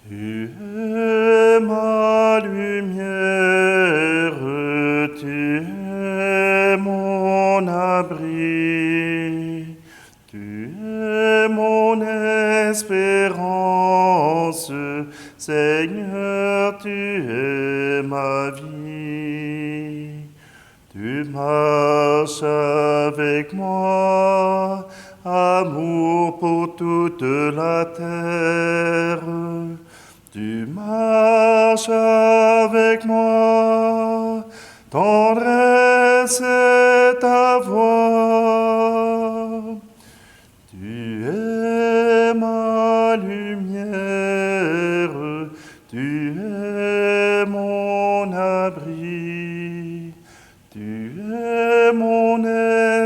Tu es ma lumière, tu es mon abri, tu es mon espérance, Seigneur, tu es ma vie. Tu marches avec moi, amour pour toute la terre. Tu marches avec moi, tendresse est ta voix. Tu es ma lumière, tu es mon abri, tu es mon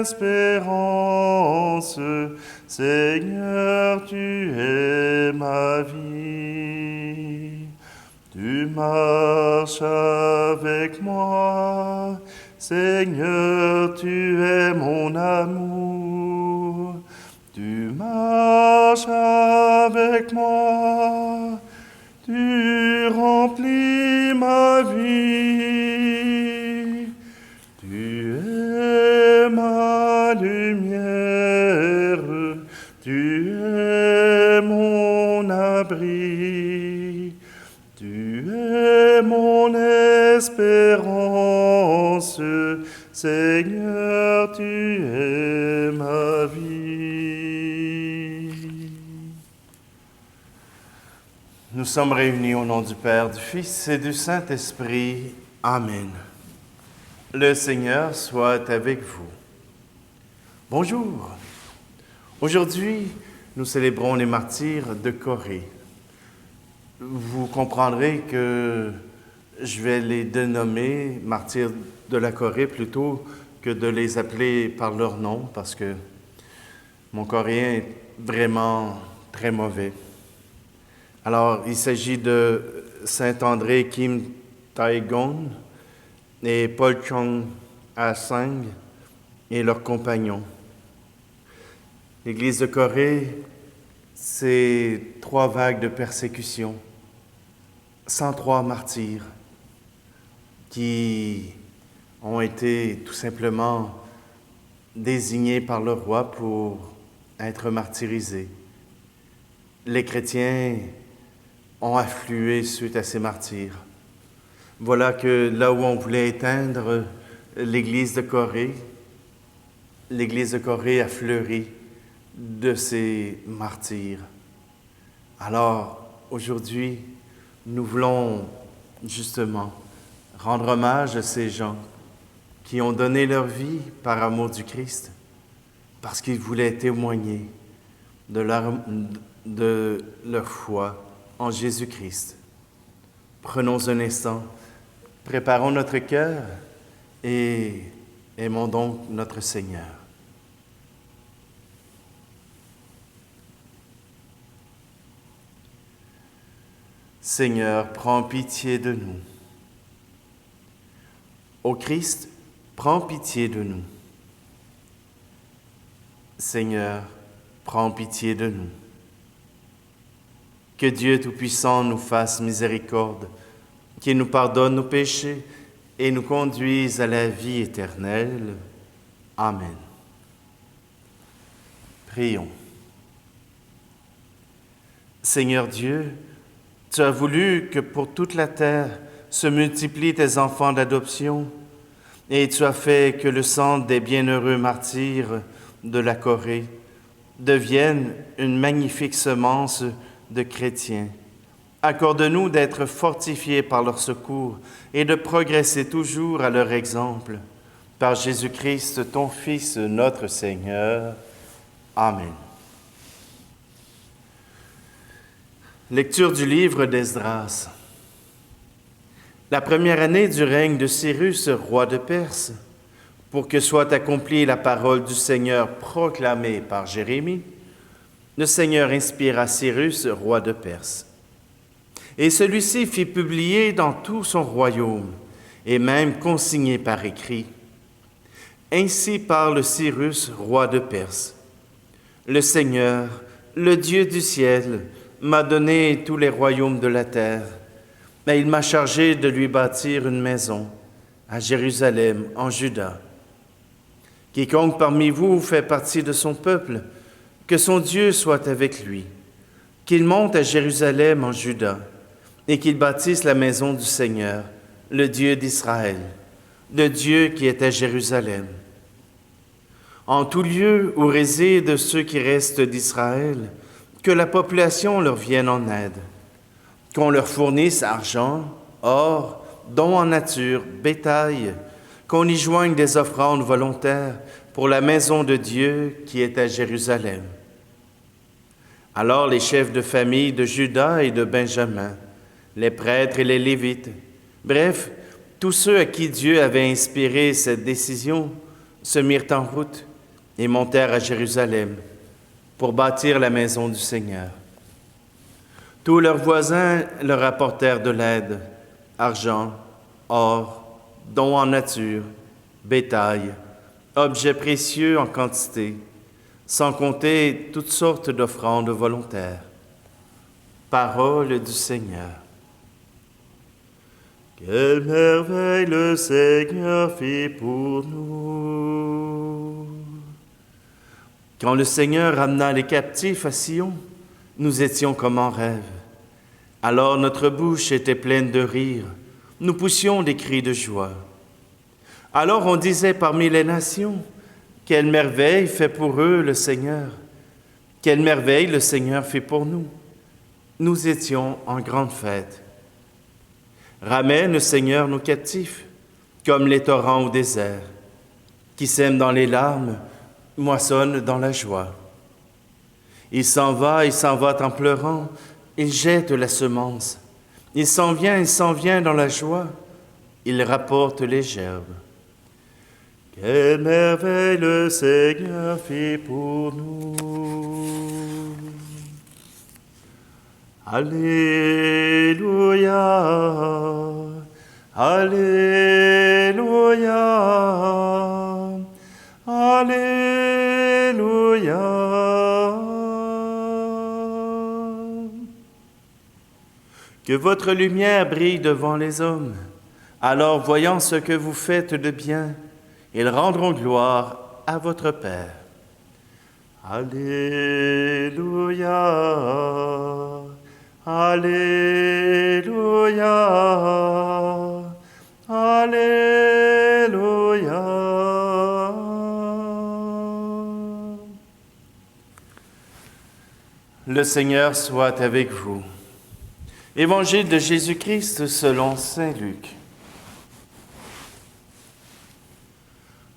espérance, Seigneur, tu es ma vie. Tu marches avec moi, Seigneur, tu es mon amour. Tu marches avec moi, tu remplis ma vie. Tu es ma lumière, tu es mon abri, tu es mon espérance, Seigneur, tu es ma vie. Nous sommes réunis au nom du Père, du Fils et du Saint-Esprit. Amen. Le Seigneur soit avec vous. Bonjour. Aujourd'hui, nous célébrons les martyrs de Corée. Vous comprendrez que je vais les dénommer martyrs de la Corée plutôt que de les appeler par leur nom parce que mon coréen est vraiment très mauvais. Alors, il s'agit de Saint-André Kim Tae-gon et Paul Chung-a-sang et leurs compagnons. L'Église de Corée, c'est 3 vagues de persécution, 103 martyrs qui ont été tout simplement désignés par le roi pour être martyrisés. Les chrétiens ont afflué suite à ces martyrs. Voilà que là où on voulait éteindre l'Église de Corée a fleuri de ces martyrs. Alors, aujourd'hui, nous voulons justement rendre hommage à ces gens qui ont donné leur vie par amour du Christ, parce qu'ils voulaient témoigner de leur foi en Jésus-Christ. Prenons un instant, préparons notre cœur et aimons donc notre Seigneur. Seigneur, prends pitié de nous. Ô Christ, prends pitié de nous. Seigneur, prends pitié de nous. Que Dieu Tout-Puissant nous fasse miséricorde, qu'il nous pardonne nos péchés et nous conduise à la vie éternelle. Amen. Prions. Seigneur Dieu, tu as voulu que pour toute la terre se multiplient tes enfants d'adoption, et tu as fait que le sang des bienheureux martyrs de la Corée devienne une magnifique semence de chrétiens. Accorde-nous d'être fortifiés par leur secours et de progresser toujours à leur exemple. Par Jésus-Christ, ton Fils, notre Seigneur. Amen. Lecture du livre d'Esdras. La première année du règne de Cyrus, roi de Perse, pour que soit accomplie la parole du Seigneur proclamée par Jérémie, le Seigneur inspira Cyrus, roi de Perse. Et celui-ci fit publier dans tout son royaume, et même consigné par écrit. Ainsi parle Cyrus, roi de Perse. Le Seigneur, le Dieu du ciel, m'a donné tous les royaumes de la terre, mais il m'a chargé de lui bâtir une maison à Jérusalem, en Juda. Quiconque parmi vous fait partie de son peuple, que son Dieu soit avec lui, qu'il monte à Jérusalem, en Juda, et qu'il bâtisse la maison du Seigneur, le Dieu d'Israël, le Dieu qui est à Jérusalem. En tout lieu où résident ceux qui restent d'Israël, que la population leur vienne en aide, qu'on leur fournisse argent, or, dons en nature, bétail, qu'on y joigne des offrandes volontaires pour la maison de Dieu qui est à Jérusalem. Alors les chefs de famille de Juda et de Benjamin, les prêtres et les Lévites, bref, tous ceux à qui Dieu avait inspiré cette décision, se mirent en route et montèrent à Jérusalem pour bâtir la maison du Seigneur. Tous leurs voisins leur apportèrent de l'aide, argent, or, dons en nature, bétail, objets précieux en quantité, sans compter toutes sortes d'offrandes volontaires. Parole du Seigneur. Quelle merveille le Seigneur fit pour nous! Quand le Seigneur ramena les captifs à Sion, nous étions comme en rêve. Alors notre bouche était pleine de rire, nous poussions des cris de joie. Alors on disait parmi les nations, quelle merveille fait pour eux le Seigneur! Quelle merveille le Seigneur fait pour nous! Nous étions en grande fête. Ramène, Seigneur, nos captifs, comme les torrents au désert, qui sèment dans les larmes, moissonnent dans la joie. Il s'en va en pleurant, il jette la semence. Il s'en vient dans la joie, il rapporte les gerbes. Quelle merveille le Seigneur fit pour nous! Alléluia, Alléluia, Alléluia. Que votre lumière brille devant les hommes. Alors, voyant ce que vous faites de bien, ils rendront gloire à votre Père. Alléluia, Alléluia, Alléluia. Le Seigneur soit avec vous. Évangile de Jésus-Christ selon saint Luc.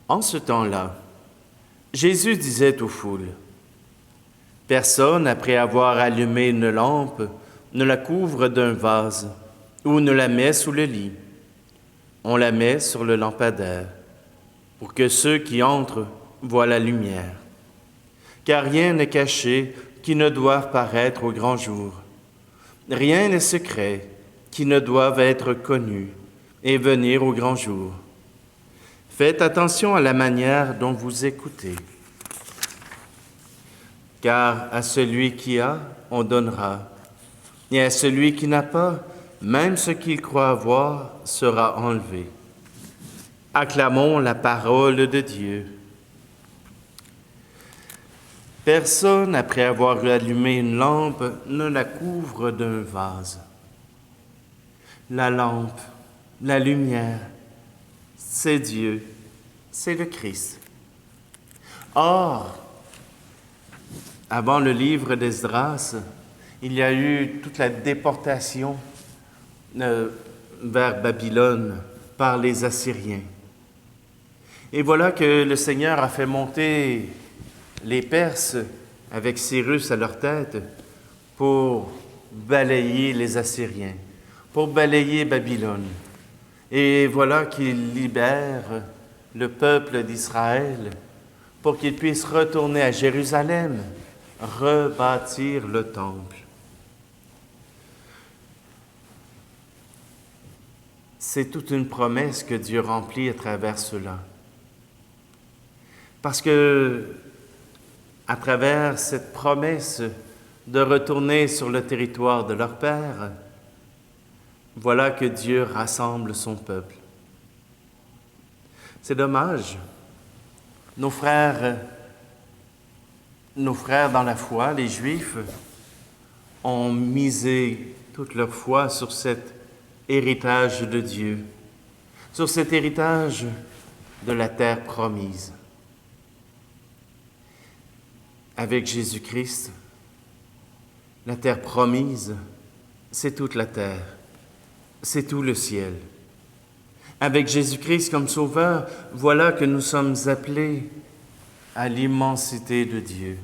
En ce temps-là, Jésus disait aux foules, « Personne, après avoir allumé une lampe, ne la couvre d'un vase ou ne la met sous le lit. On la met sur le lampadaire, pour que ceux qui entrent voient la lumière. Car rien n'est caché qui ne doive paraître au grand jour. Rien n'est secret qui ne doive être connu et venir au grand jour. Faites attention à la manière dont vous écoutez. Car à celui qui a, on donnera, et à celui qui n'a pas, même ce qu'il croit avoir sera enlevé. Acclamons la parole de Dieu. Personne, après avoir allumé une lampe, ne la couvre d'un vase. La lampe, la lumière, c'est Dieu, c'est le Christ. Or, avant le livre d'Esdras, il y a eu toute la déportation vers Babylone par les Assyriens. Et voilà que le Seigneur a fait monter les Perses avec Cyrus à leur tête pour balayer les Assyriens, pour balayer Babylone. Et voilà qu'il libère le peuple d'Israël pour qu'il puisse retourner à Jérusalem, rebâtir le temple. C'est toute une promesse que Dieu remplit à travers cela. Parce que, à travers cette promesse de retourner sur le territoire de leur père, voilà que Dieu rassemble son peuple. C'est dommage. Nos frères dans la foi, les Juifs, ont misé toute leur foi sur cet héritage de Dieu, sur cet héritage de la terre promise. Avec Jésus-Christ, la terre promise, c'est toute la terre, c'est tout le ciel. Avec Jésus-Christ comme Sauveur, voilà que nous sommes appelés à l'immensité de Dieu.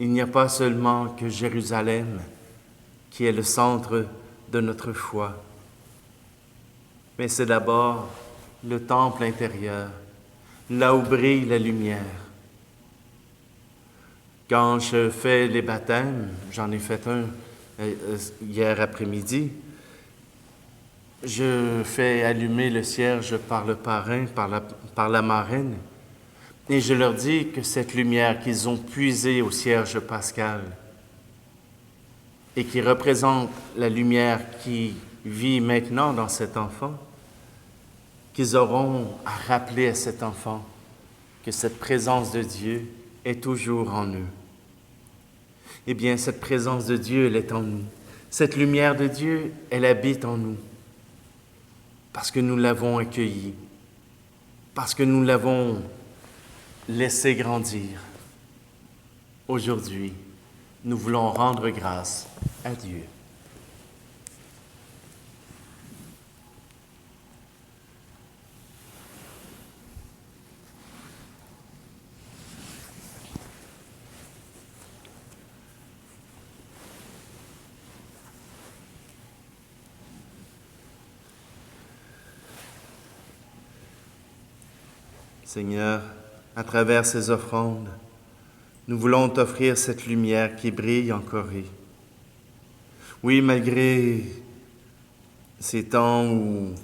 Il n'y a pas seulement que Jérusalem qui est le centre de notre foi, mais c'est d'abord le temple intérieur, là où brille la lumière. Quand je fais les baptêmes, j'en ai fait un hier après-midi, je fais allumer le cierge par le parrain, par la marraine, et je leur dis que cette lumière qu'ils ont puisée au cierge pascal et qui représente la lumière qui vit maintenant dans cet enfant, qu'ils auront à rappeler à cet enfant que cette présence de Dieu est toujours en eux. Eh bien, cette présence de Dieu, elle est en nous. Cette lumière de Dieu, elle habite en nous. Parce que nous l'avons accueillie, parce que nous l'avons laissé grandir. Aujourd'hui, nous voulons rendre grâce à Dieu. Seigneur, à travers ces offrandes, nous voulons t'offrir cette lumière qui brille en Corée. Oui, malgré ces temps où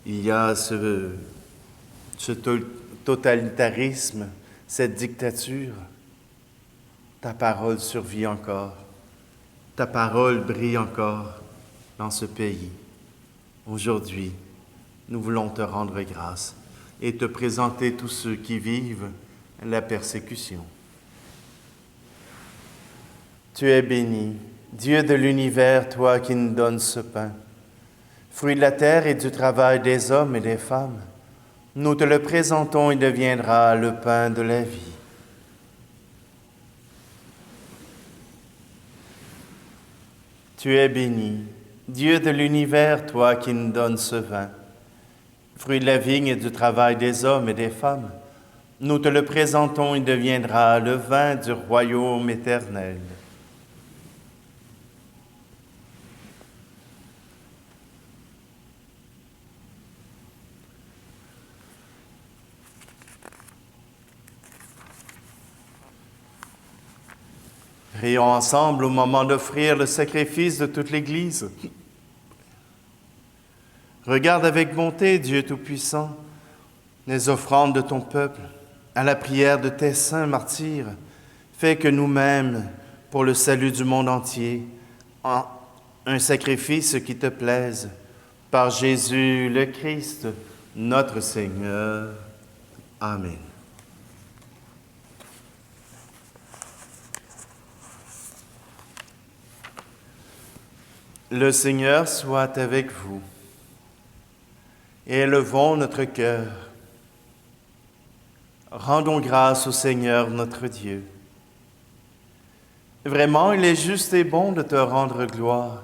il y a ce totalitarisme, cette dictature, ta parole survit encore. Ta parole brille encore dans ce pays. Aujourd'hui, nous voulons te rendre grâce et te présenter tous ceux qui vivent la persécution. Tu es béni, Dieu de l'univers, toi qui nous donnes ce pain, fruit de la terre et du travail des hommes et des femmes. Nous te le présentons, il deviendra le pain de la vie. Tu es béni, Dieu de l'univers, toi qui nous donnes ce vin, fruit de la vigne et du travail des hommes et des femmes. Nous te le présentons, il deviendra le vin du royaume éternel. Prions ensemble au moment d'offrir le sacrifice de toute l'Église. Regarde avec bonté, Dieu Tout-Puissant, les offrandes de ton peuple, à la prière de tes saints martyrs. Fais que nous-mêmes, pour le salut du monde entier, un sacrifice qui te plaise, par Jésus le Christ, notre Seigneur. Amen. Le Seigneur soit avec vous. Et élevons notre cœur. Rendons grâce au Seigneur notre Dieu. Vraiment, il est juste et bon de te rendre gloire,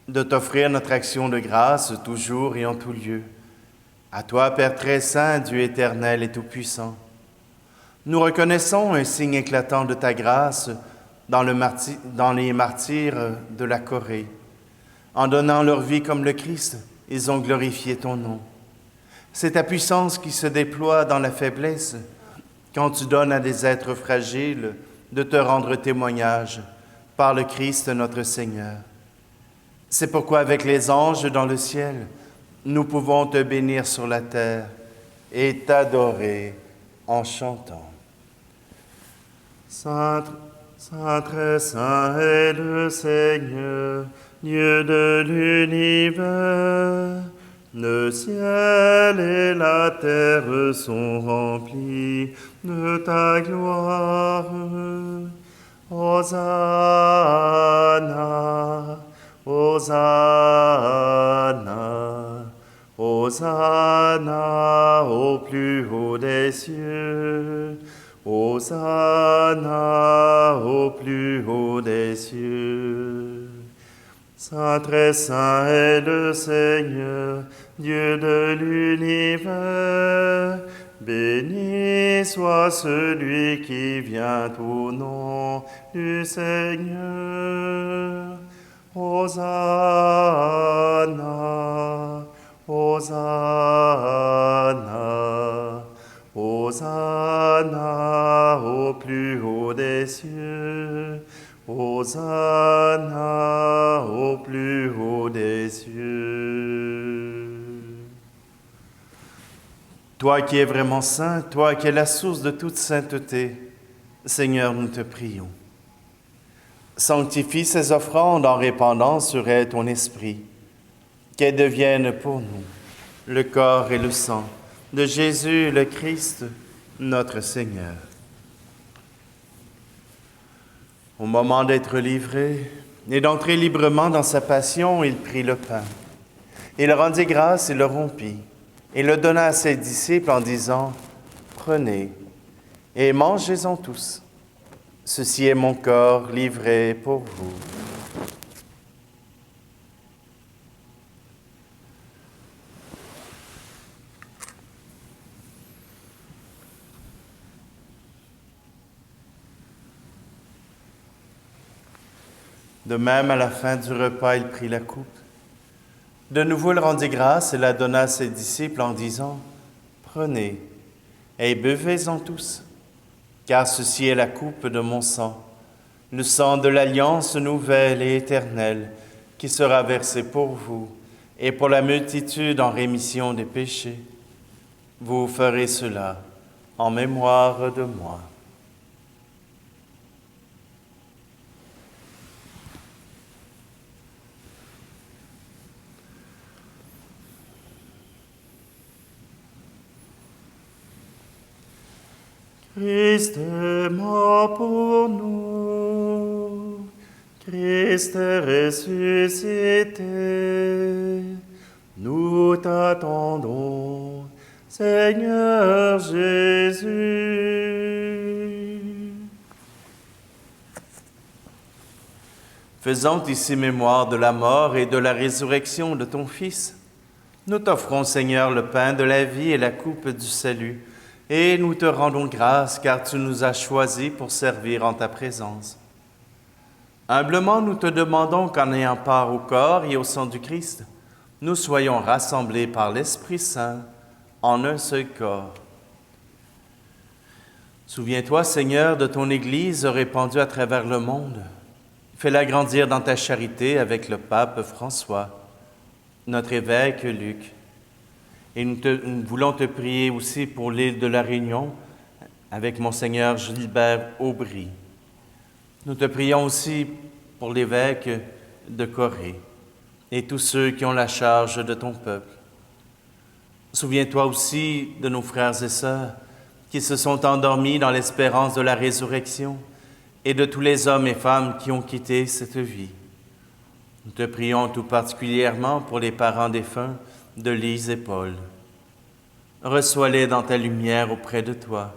de t'offrir notre action de grâce toujours et en tout lieu. À toi, Père très saint, Dieu éternel et tout-puissant, nous reconnaissons un signe éclatant de ta grâce dans les martyrs de la Corée. En donnant leur vie comme le Christ, ils ont glorifié ton nom. C'est ta puissance qui se déploie dans la faiblesse quand tu donnes à des êtres fragiles de te rendre témoignage par le Christ notre Seigneur. C'est pourquoi avec les anges dans le ciel, nous pouvons te bénir sur la terre et t'adorer en chantant. Saint, Saint, très saint est le Seigneur, Dieu de l'univers. Le ciel et la terre sont remplis de ta gloire. Hosanna, Hosanna, Hosanna au plus haut des cieux. Hosanna au plus haut des cieux. Saint, très saint est le Seigneur, Dieu de l'univers. Béni soit celui qui vient au nom du Seigneur. Hosanna, Hosanna, Hosanna au plus haut des cieux. Hosanna au plus haut des cieux. Toi qui es vraiment saint, toi qui es la source de toute sainteté, Seigneur, nous te prions. Sanctifie ces offrandes en répandant sur elles ton esprit, qu'elles deviennent pour nous le corps et le sang de Jésus le Christ, notre Seigneur. Au moment d'être livré et d'entrer librement dans sa passion, il prit le pain. Il rendit grâce et le rompit, et le donna à ses disciples en disant, « Prenez et mangez-en tous. Ceci est mon corps livré pour vous. » De même, à la fin du repas, il prit la coupe. De nouveau, il rendit grâce et la donna à ses disciples en disant, « Prenez et buvez-en tous, car ceci est la coupe de mon sang, le sang de l'alliance nouvelle et éternelle, qui sera versé pour vous et pour la multitude en rémission des péchés. Vous ferez cela en mémoire de moi. » Christ est mort pour nous, Christ est ressuscité, nous t'attendons, Seigneur Jésus. Faisant ici mémoire de la mort et de la résurrection de ton Fils, nous t'offrons, Seigneur, le pain de la vie et la coupe du salut, et nous te rendons grâce car tu nous as choisis pour servir en ta présence. Humblement, nous te demandons qu'en ayant part au corps et au sang du Christ, nous soyons rassemblés par l'Esprit Saint en un seul corps. Souviens-toi, Seigneur, de ton Église répandue à travers le monde. Fais-la grandir dans ta charité avec le pape François, notre évêque Luc. Et nous voulons te prier aussi pour l'île de la Réunion avec Monseigneur Gilbert Aubry. Nous te prions aussi pour l'évêque de Corée et tous ceux qui ont la charge de ton peuple. Souviens-toi aussi de nos frères et sœurs qui se sont endormis dans l'espérance de la résurrection et de tous les hommes et femmes qui ont quitté cette vie. Nous te prions tout particulièrement pour les parents défunts de Lise et Paul. Reçois-les dans ta lumière auprès de toi.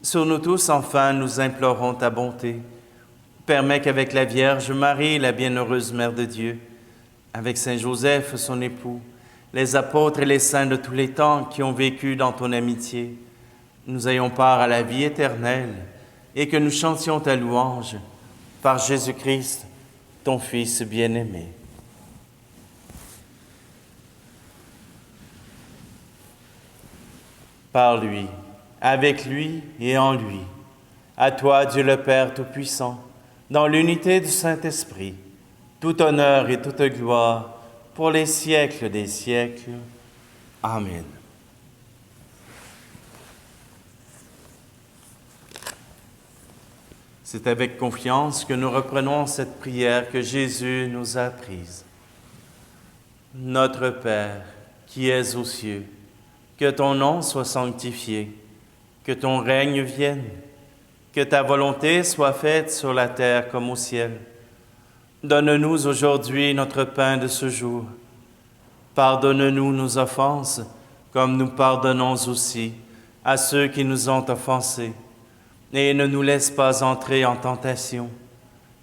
Sur nous tous, enfin, nous implorons ta bonté. Permets qu'avec la Vierge Marie, la bienheureuse Mère de Dieu, avec Saint Joseph, son époux, les apôtres et les saints de tous les temps qui ont vécu dans ton amitié, nous ayons part à la vie éternelle et que nous chantions ta louange par Jésus-Christ, ton Fils bien-aimé. Par lui, avec lui et en lui, à toi, Dieu le Père Tout-Puissant, dans l'unité du Saint-Esprit, tout honneur et toute gloire pour les siècles des siècles. Amen. C'est avec confiance que nous reprenons cette prière que Jésus nous a apprise. Notre Père, qui es aux cieux, que ton nom soit sanctifié, que ton règne vienne, que ta volonté soit faite sur la terre comme au ciel. Donne-nous aujourd'hui notre pain de ce jour. Pardonne-nous nos offenses, comme nous pardonnons aussi à ceux qui nous ont offensés. Et ne nous laisse pas entrer en tentation,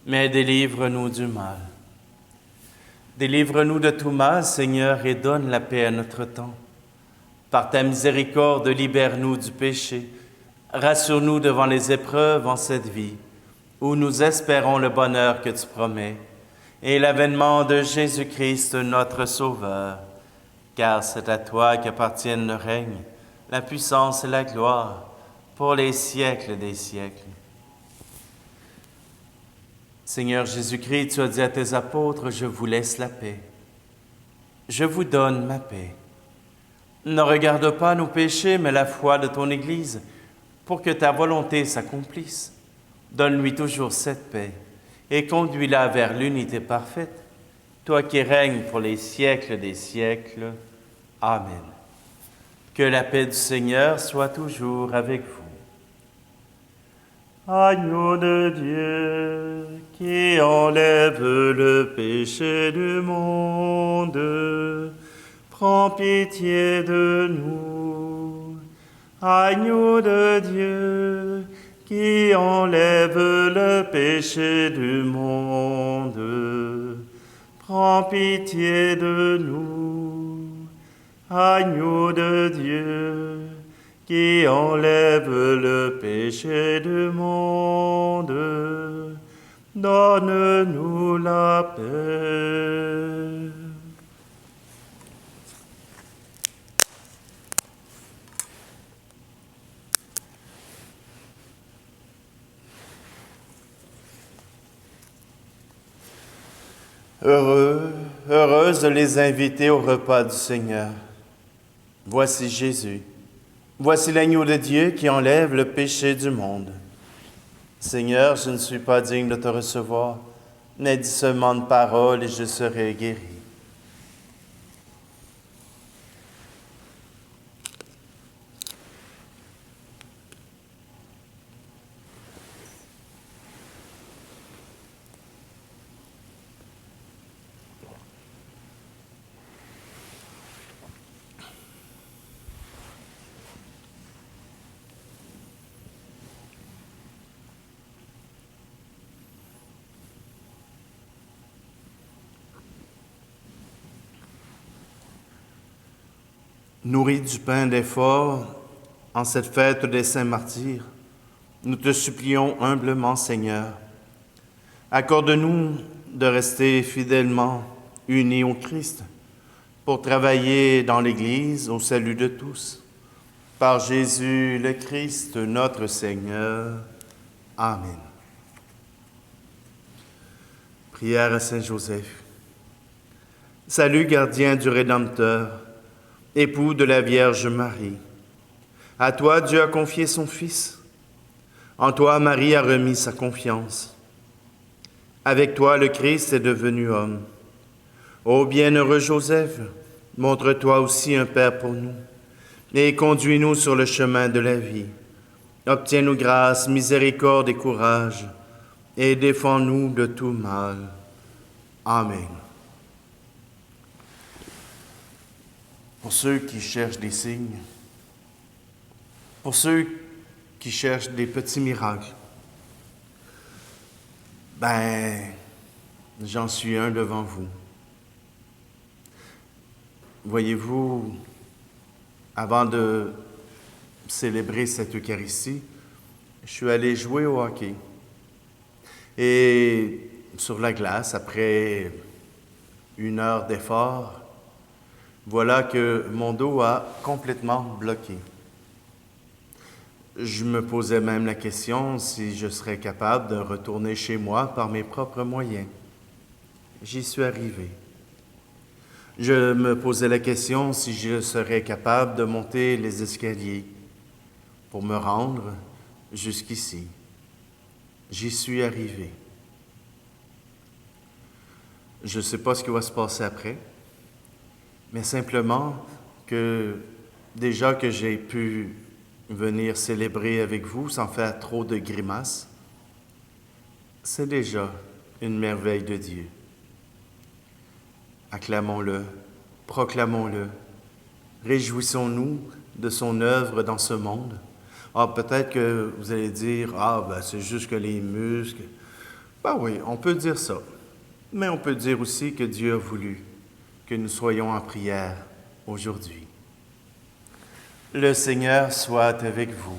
mais délivre-nous du mal. Délivre-nous de tout mal, Seigneur, et donne la paix à notre temps. Par ta miséricorde, libère-nous du péché. Rassure-nous devant les épreuves en cette vie, où nous espérons le bonheur que tu promets, et l'avènement de Jésus-Christ, notre Sauveur. Car c'est à toi qu'appartiennent le règne, la puissance et la gloire, pour les siècles des siècles. Seigneur Jésus-Christ, tu as dit à tes apôtres, je vous laisse la paix. Je vous donne ma paix. Ne regarde pas nos péchés, mais la foi de ton Église, pour que ta volonté s'accomplisse. Donne-lui toujours cette paix et conduis-la vers l'unité parfaite, toi qui règnes pour les siècles des siècles. Amen. Que la paix du Seigneur soit toujours avec vous. Agneau de Dieu, qui enlève le péché du monde, prends pitié de nous. Agneau de Dieu, qui enlève le péché du monde, prends pitié de nous. Agneau de Dieu, qui enlève le péché du monde, donne-nous la paix. Heureuse de les inviter au repas du Seigneur. Voici Jésus. Voici l'agneau de Dieu qui enlève le péché du monde. Seigneur, je ne suis pas digne de te recevoir, mais dis seulement une parole et je serai guéri. Nourris du pain d'effort en cette fête des saints martyrs, nous te supplions humblement, Seigneur. Accorde-nous de rester fidèlement unis au Christ pour travailler dans l'Église au salut de tous. Par Jésus le Christ, notre Seigneur. Amen. Prière à Saint Joseph. Salut, gardien du Rédempteur, époux de la Vierge Marie. À toi, Dieu a confié son Fils. En toi, Marie a remis sa confiance. Avec toi, le Christ est devenu homme. Ô bienheureux Joseph, montre-toi aussi un Père pour nous, et conduis-nous sur le chemin de la vie. Obtiens-nous grâce, miséricorde et courage, et défends-nous de tout mal. Amen. Pour ceux qui cherchent des signes, pour ceux qui cherchent des petits miracles, j'en suis un devant vous. Voyez-vous, avant de célébrer cette Eucharistie, je suis allé jouer au hockey. Et sur la glace, après 1 heure d'effort, voilà que mon dos a complètement bloqué. Je me posais même la question si je serais capable de retourner chez moi par mes propres moyens. J'y suis arrivé. Je me posais la question si je serais capable de monter les escaliers pour me rendre jusqu'ici. j'y suis arrivé. Je ne sais pas ce qui va se passer après, mais simplement que déjà que j'ai pu venir célébrer avec vous sans faire trop de grimaces, c'est déjà une merveille de Dieu. Acclamons-le, proclamons-le, réjouissons-nous de son œuvre dans ce monde. Ah, peut-être que vous allez dire, c'est juste que les muscles. Ben oui, on peut dire ça. Mais on peut dire aussi que Dieu a voulu que nous soyons en prière aujourd'hui. Le Seigneur soit avec vous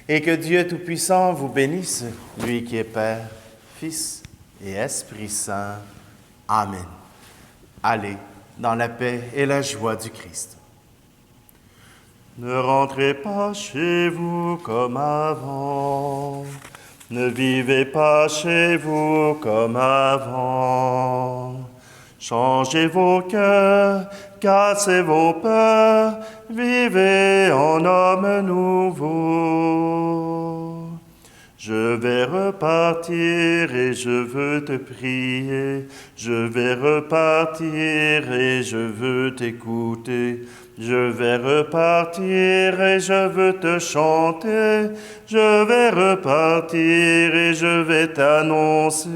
et que Dieu Tout-Puissant vous bénisse, lui qui est Père, Fils et Esprit Saint. Amen. Allez dans la paix et la joie du Christ. Ne rentrez pas chez vous comme avant. Ne vivez pas chez vous comme avant. Changez vos cœurs, cassez vos peurs, vivez en homme nouveau. Je vais repartir et je veux te prier. Je vais repartir et je veux t'écouter. Je vais repartir et je veux te chanter. Je vais repartir et je vais t'annoncer.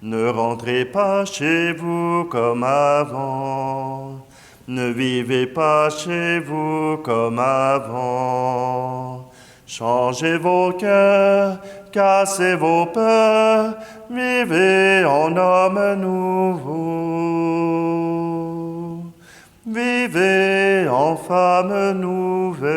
Ne rentrez pas chez vous comme avant. Ne vivez pas chez vous comme avant. Changez vos cœurs, cassez vos peurs, vivez en homme nouveau. Vivez en femme nouvelle.